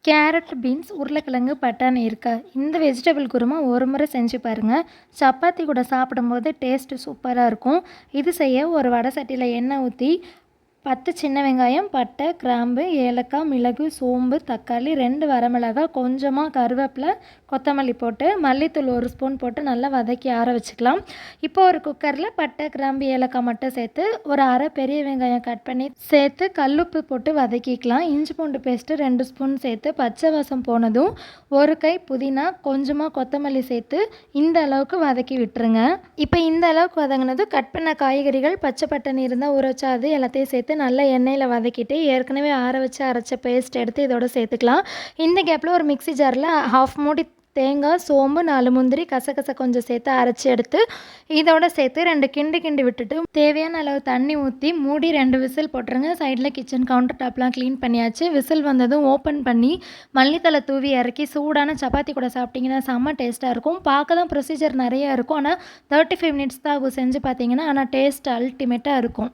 Carrot, beans, உருளைக்கிழங்கு, பட்டாணி இருக்கா? இந்த வெஜிடபிள் குருமா ஒரு முறை செஞ்சு பாருங்கள். சப்பாத்தி கூட சாப்பிடும்போது டேஸ்ட்டு சூப்பராக இருக்கும். இது செய்ய ஒரு வடை சட்டியில் எண்ணெய் ஊற்றி 10 சின்ன வெங்காயம், பட்டை, கிராம்பு, ஏலக்காய், மிளகு, சோம்பு, தக்காளி, 2 வரமிளகாய், கொஞ்சமாக கருவேப்பிலை, கொத்தமல்லி போட்டு மல்லித்தூள் 1 ஸ்பூன் போட்டு நல்லா வதக்கி ஆற வச்சுக்கலாம். இப்போ ஒரு குக்கரில் பட்டை, கிராம்பு, ஏலக்காய் மட்டும் சேர்த்து ஒரு அரை பெரிய வெங்காயம் கட் பண்ணி சேர்த்து கல்லுப்பு போட்டு வதக்கிக்கலாம். இஞ்சி பூண்டு பேஸ்ட்டு 2 ஸ்பூன் சேர்த்து பச்சை வாசம் போனதும் ஒரு கை புதினா, கொஞ்சமாக கொத்தமல்லி சேர்த்து இந்த அளவுக்கு வதக்கி விட்டுருங்க. இப்போ இந்த அளவுக்கு வதங்கினதும் கட் பண்ண காய்கறிகள், பச்சை பட்டாணி இருந்தால் ஊற வச்சா அது எல்லாத்தையும் சேர்த்து நல்லா எண்ணெயில் வதக்கிட்டு ஏற்கனவே ஆற வச்சு அரைச்ச பேஸ்ட் எடுத்து இதோட சேர்த்துக்கலாம். இந்த கேப்பில் ஒரு மிக்ஸி ஜாரில் 1/2 மூடி தேங்காய், சோம்பு, 4 முந்திரி, கசகசை கொஞ்சம் சேர்த்து அரைச்சி எடுத்து இதோட சேர்த்து 2 கிண்டி விட்டுட்டு தேவையான அளவு தண்ணி ஊற்றி மூடி 2 விசில் போட்டுருங்க. சைடில் கிச்சன் கவுண்டர் டாப்லாம் க்ளீன் பண்ணியாச்சு. விசில் வந்ததும் ஓப்பன் பண்ணி மல்லித்தலை தூவி இறக்கி சூடான சப்பாத்தி கூட சாப்பிட்டிங்கன்னா செம்ம டேஸ்ட்டாக இருக்கும். பார்க்க தான் ப்ரொசீஜர் நிறையா இருக்கும், ஆனால் 35 மினிட்ஸ் தான் ஆகும் செஞ்சு பார்த்தீங்கன்னா, ஆனால் டேஸ்ட் அல்டிமேட்டாக இருக்கும்.